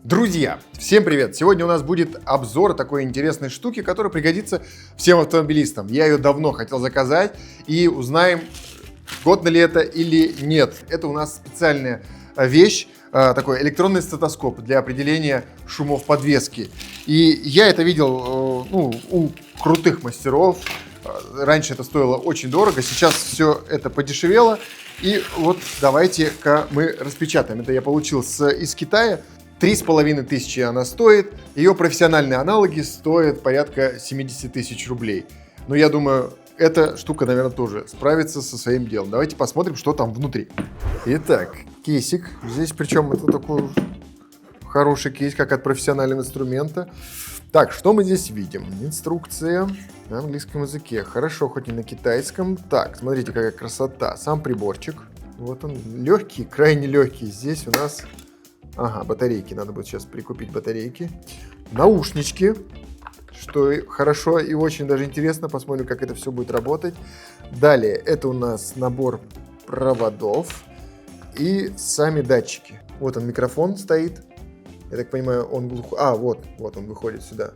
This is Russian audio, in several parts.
Друзья, всем привет! Сегодня у нас будет обзор такой интересной штуки, которая пригодится всем автомобилистам. Я ее давно хотел заказать и узнаем, годно ли это или нет. Это у нас специальная вещь, такой электронный стетоскоп для определения шумов подвески. И я это видел у крутых мастеров. Раньше это стоило очень дорого, сейчас все это подешевело. И вот давайте-ка мы распечатаем. Это я получил из Китая. 3500 она стоит. Ее профессиональные аналоги стоят порядка 70 тысяч рублей. Но я думаю, эта штука, наверное, тоже справится со своим делом. Давайте посмотрим, что там внутри. Итак, кейсик. Здесь причем это такой хороший кейс, как от профессионального инструмента. Так, что мы здесь видим? Инструкция на английском языке. Хорошо, хоть и на китайском. Так, смотрите, какая красота. Сам приборчик. Вот он, легкий, крайне легкий. Здесь у нас... Ага, батарейки. Надо будет сейчас прикупить батарейки. Наушнички. Что хорошо и очень даже интересно. Посмотрим, как это все будет работать. Далее, это у нас набор проводов и сами датчики. Вот он, микрофон стоит. Я так понимаю, он глухой. Вот он выходит сюда.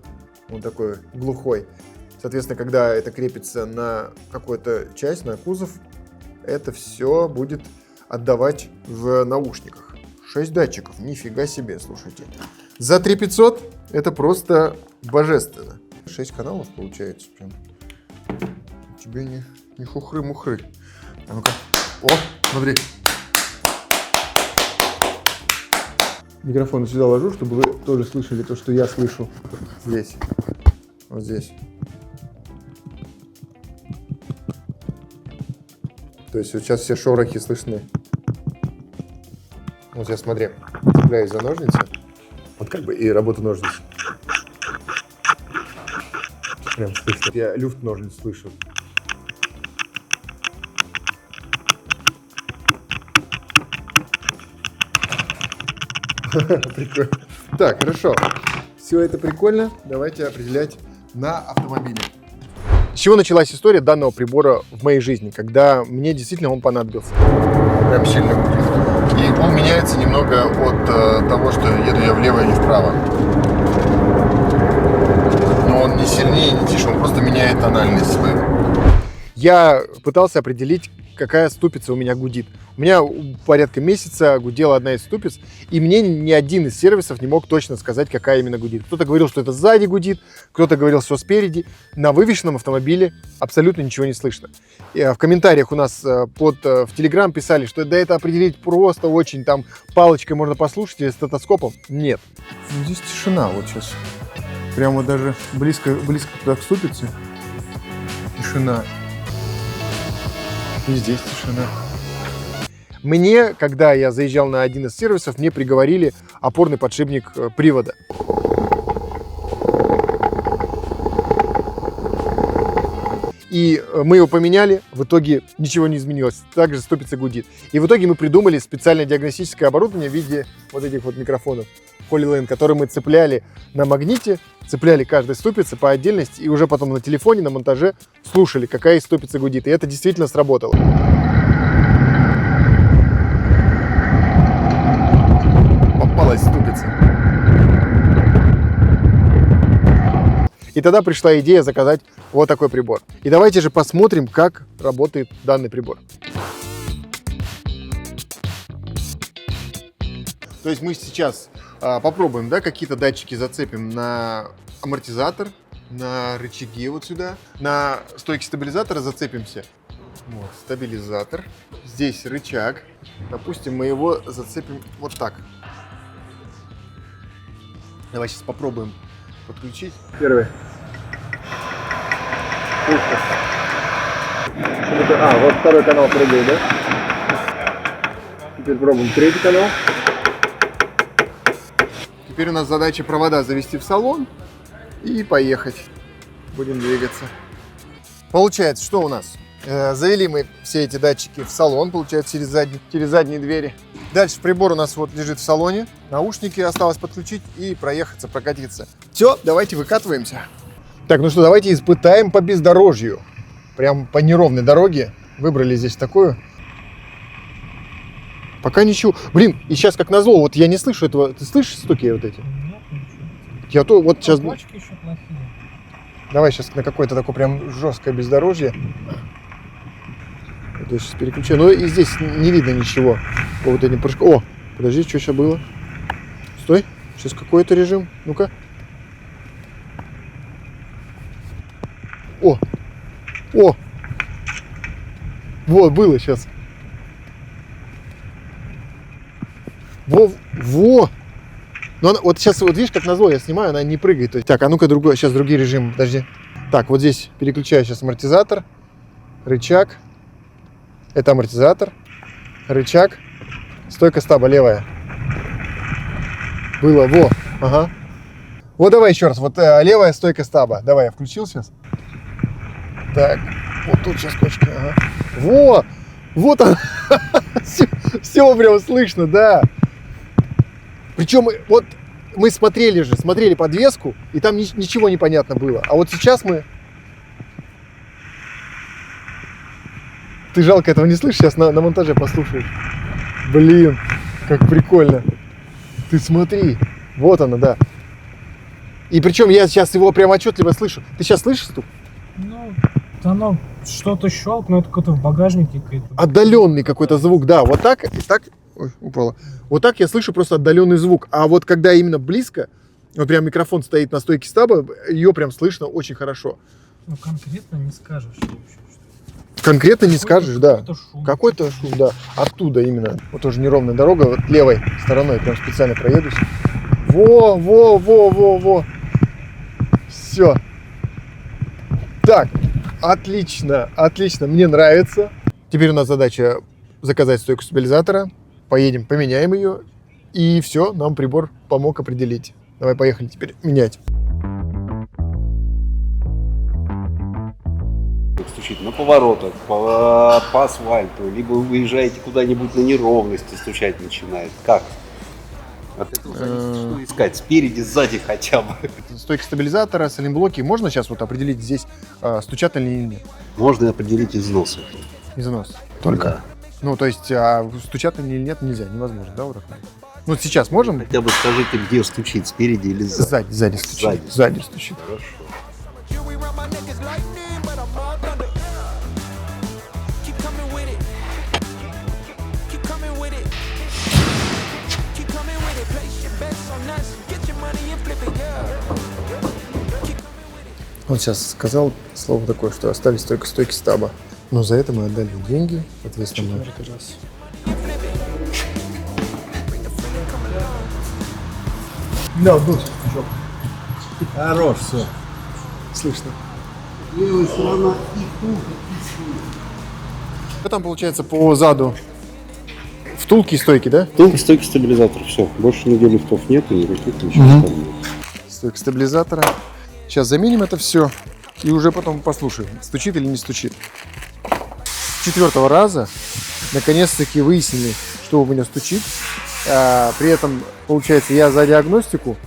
Он такой глухой. Соответственно, когда это крепится на какую-то часть, на кузов, это все будет отдавать в наушниках. 6 датчиков, нифига себе, слушайте. За 3500 это просто божественно. 6 каналов получается прям. Тебе не хухры-мухры. А ну-ка. О, смотри. Микрофон сюда ложу, чтобы вы тоже слышали то, что я слышу. Здесь. Вот здесь. То есть вот сейчас все шорохи слышны. Вот я, смотри, цепляюсь за ножницы. Вот как бы и работа ножниц. Прям слышно. Я люфт ножниц слышу. Прикольно. Так, хорошо. Все это прикольно. Давайте определять на автомобиле. С чего началась история данного прибора в моей жизни, когда мне действительно он понадобился? Прям сильно будет. И он меняется немного от того, что еду я влево или вправо. Но он не сильнее, не тише, он просто меняет тональность свою. Я пытался определить, какая ступица у меня гудит. У меня порядка месяца гудела одна из ступиц, и мне ни один из сервисов не мог точно сказать, какая именно гудит. Кто-то говорил, что это сзади гудит, кто-то говорил, что спереди. На вывешенном автомобиле абсолютно ничего не слышно. И в комментариях у нас в Telegram писали, что да это определить просто очень, там палочкой можно послушать или стетоскопом. Нет. Здесь тишина вот сейчас. Прямо даже близко туда к ступице. Тишина. И здесь тишина. Мне, когда я заезжал на один из сервисов, мне приговорили опорный подшипник привода. И мы его поменяли, в итоге ничего не изменилось, также ступица гудит. И в итоге мы придумали специальное диагностическое оборудование в виде вот этих вот микрофонов Holylane, которые мы цепляли на магните, цепляли каждой ступице по отдельности, и уже потом на телефоне, на монтаже слушали, какая из ступицы гудит. И это действительно сработало. Попалась ступица. И тогда пришла идея заказать вот такой прибор. И давайте же посмотрим, как работает данный прибор. То есть мы сейчас попробуем, да, какие-то датчики зацепим на амортизатор, на рычаги вот сюда, на стойки стабилизатора зацепимся. Вот, стабилизатор. Здесь рычаг. Допустим, мы его зацепим вот так. Давай сейчас попробуем подключить. Первый. Пушка. Вот второй канал прыгает, да? Теперь пробуем третий канал. Теперь у нас задача провода завести в салон и поехать. Будем двигаться. Получается, что у нас? Завели мы все эти датчики в салон, получается, через задние двери. Дальше прибор у нас вот лежит в салоне. Наушники осталось подключить и проехаться, прокатиться. Все, давайте выкатываемся. Так, ну что, давайте испытаем по бездорожью. Прям по неровной дороге. Выбрали здесь такую. Пока ничего. Блин, и сейчас как назло, вот я не слышу этого. Ты слышишь стуки вот эти? Нет, ничего. Я то вот сейчас... Облачки еще плохие. Давай сейчас на какое-то такое прям жесткое бездорожье. Вот я сейчас переключаю. Ну и здесь не видно ничего. Вот этим прыжком. О, подожди, что сейчас было? Стой. Сейчас какой-то режим. Ну-ка. О! О! Вот, было сейчас. Во! Но она, вот сейчас, вот видишь, как назло, я снимаю, она не прыгает. То есть, так, а ну-ка, другой, сейчас другие режимы, подожди. Так, вот здесь переключаю сейчас амортизатор, рычаг. Это амортизатор, рычаг, стойка стаба левая. Было, во, ага. Вот давай еще раз, вот левая стойка стаба. Давай, я включил сейчас. Так, вот тут сейчас кочки, ага. Во, вот он. Все прям слышно, да. Причем вот мы смотрели подвеску, и там ничего не понятно было. А вот сейчас мы... Ты жалко этого не слышишь, сейчас на монтаже послушаешь. Блин, как прикольно. Ты смотри, вот она, да. И причем я сейчас его прям отчетливо слышу. Ты сейчас слышишь стук? Ну, оно что-то щелкнет, какое-то в багажнике какой-то. Отдаленный какой-то звук, да. Вот так, и так... Ой, упала. Вот так я слышу просто отдаленный звук. А вот когда именно близко, вот прям микрофон стоит на стойке стаба, ее прям слышно очень хорошо. Ну, конкретно не скажешь вообще. Конкретно не скажешь, да. Какой-то шум. Какой-то шум, да. Оттуда именно. Вот тоже неровная дорога, вот левой стороной прям специально проедусь. Во. Все. Так, отлично, мне нравится. Теперь у нас задача заказать стойку стабилизатора. Поедем, поменяем ее. И все, нам прибор помог определить. Давай, поехали теперь менять. Стучит на поворотах, по асфальту, либо вы выезжаете куда-нибудь на неровности, стучать начинает. Как? От этого зависит, что искать, спереди, сзади хотя бы. Стойка стабилизатора, сайлентблоки. Можно сейчас вот определить здесь, стучат или нет? Можно определить износ. Износ. Только? Да. Ну, то есть, стучат или нет, нельзя, невозможно, да, уравнять? Ну, сейчас можем? Хотя бы скажите, где стучит, спереди или сзади? Сзади стучит. Сзади стучит. Хорошо. Он сейчас сказал слово такое, что остались только стойки стаба. Но за это мы отдали деньги, соответственно. Четвертый раз. Да, дуть. Хорош, все. Слышно. Левая сторона и пуха, Что там получается по заду? Втулки и стойки, да? Только стойки стабилизатора, все. Больше нигде лифтов нету, никаких ничего там нет. Стойка стабилизатора. Сейчас заменим это все и уже потом послушаем, стучит или не стучит. С 4-го раза наконец-таки выяснили, что у меня стучит. При этом, получается, я за диагностику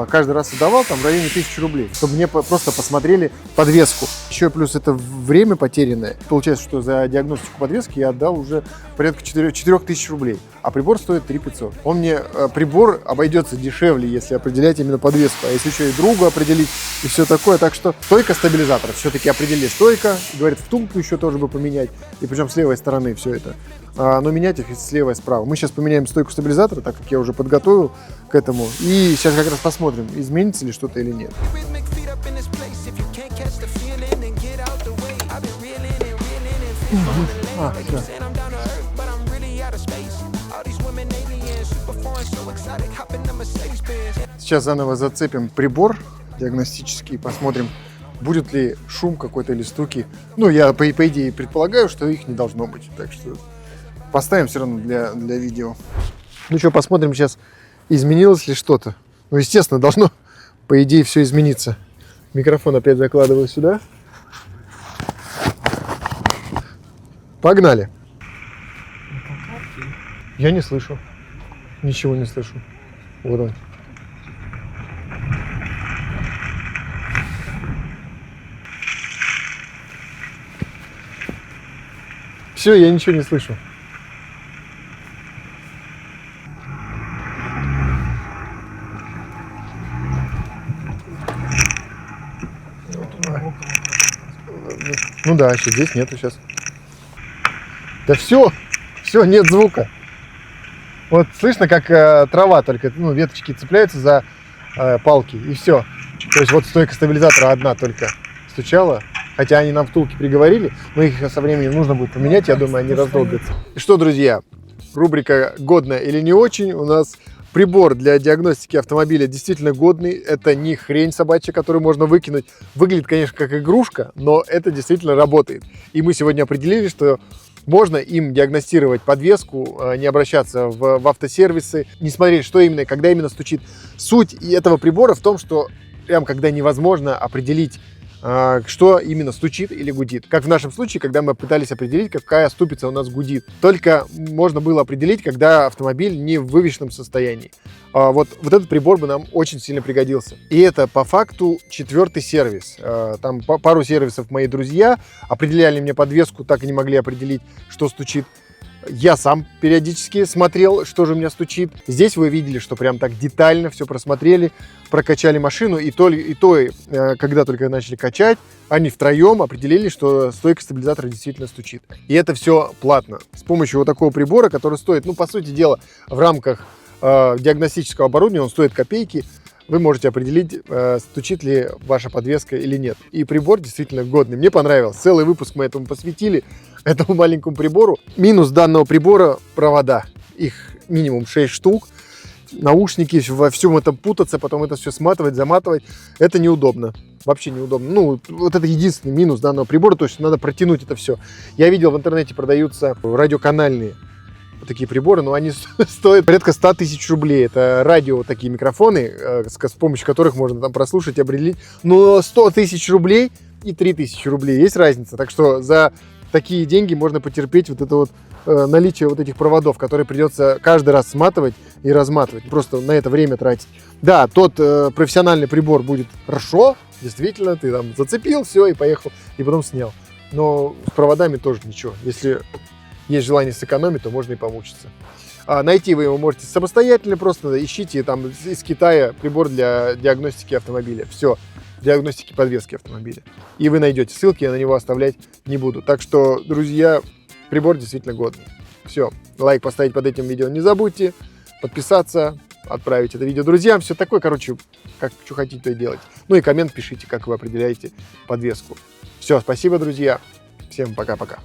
каждый раз отдавал там в районе 1000 рублей, чтобы мне просто посмотрели подвеску. Еще плюс это время потерянное. Получается, что за диагностику подвески я отдал уже порядка 4000 рублей, а прибор стоит 3500. Он мне, прибор обойдется дешевле, если определять именно подвеску, а если еще и другу определить и все такое. Так что стойка стабилизатора, все-таки определили стойка, говорит, втулку еще тоже бы поменять, и причем с левой стороны все это. Но менять их слева и справа. Мы сейчас поменяем стойку стабилизатора, так как я уже подготовил к этому. И сейчас как раз посмотрим, изменится ли что-то или нет. Всё. Сейчас заново зацепим прибор диагностический, посмотрим, будет ли шум какой-то или стуки. Ну, я по идее предполагаю, что их не должно быть. Так что поставим все равно для видео. Ну что, посмотрим сейчас, изменилось ли что-то. Ну, естественно, должно, по идее, все измениться. Микрофон опять закладываю сюда. Погнали. Я не слышу. Ничего не слышу. Вот он. Все, я ничего не слышу. Ну да, еще здесь нету сейчас. Да все, нет звука. Вот слышно, как трава только, ну, веточки цепляются за палки, и все. То есть вот стойка стабилизатора одна только стучала. Хотя они нам втулки приговорили, но их со временем нужно будет поменять, я думаю, они раздолбятся. И что, друзья, рубрика «Годная или не очень». У нас прибор для диагностики автомобиля действительно годный. Это не хрень собачья, которую можно выкинуть. Выглядит, конечно, как игрушка, но это действительно работает. И мы сегодня определили, что можно им диагностировать подвеску, не обращаться в автосервисы, не смотреть, что именно, когда именно стучит. Суть этого прибора в том, что прям когда невозможно определить, что именно стучит или гудит. Как в нашем случае, когда мы пытались определить, какая ступица у нас гудит. Только можно было определить, когда автомобиль не в вывешенном состоянии. Вот этот прибор бы нам очень сильно пригодился. И это по факту 4-й сервис. Там пару сервисов мои друзья определяли мне подвеску, так и не могли определить, что стучит. Я сам периодически смотрел, что же у меня стучит. Здесь вы видели, что прям так детально все просмотрели, прокачали машину. И то, когда только начали качать, они втроем определили, что стойка стабилизатора действительно стучит. И это все платно. С помощью вот такого прибора, который стоит, ну, по сути дела, в рамках диагностического оборудования, он стоит копейки. Вы можете определить, стучит ли ваша подвеска или нет. И прибор действительно годный. Мне понравился. Целый выпуск мы этому посвятили, этому маленькому прибору. Минус данного прибора – провода. Их минимум 6 штук. Наушники, во всем этом путаться, потом это все сматывать, заматывать. Это неудобно. Вообще неудобно. Ну, вот это единственный минус данного прибора. То есть надо протянуть это все. Я видел, в интернете продаются радиоканальные такие приборы, но они стоят порядка 100 тысяч рублей. Это радио, такие микрофоны, с помощью которых можно там прослушать и определить. Но 100 тысяч рублей и 3 тысячи рублей. Есть разница. Так что за такие деньги можно потерпеть вот это вот наличие вот этих проводов, которые придется каждый раз сматывать и разматывать. Просто на это время тратить. Да, тот профессиональный прибор будет хорошо. Действительно, ты там зацепил, все, и поехал. И потом снял. Но с проводами тоже ничего. Если есть желание сэкономить, то можно и помучиться. Найти вы его можете самостоятельно, просто ищите там из Китая прибор для диагностики автомобиля. Все, диагностики подвески автомобиля. И вы найдете ссылки, я на него оставлять не буду. Так что, друзья, прибор действительно годный. Все, лайк поставить под этим видео не забудьте, подписаться, отправить это видео друзьям. Все такое, короче, как что хотите, то и делать. Ну и коммент пишите, как вы определяете подвеску. Все, спасибо, друзья. Всем пока-пока.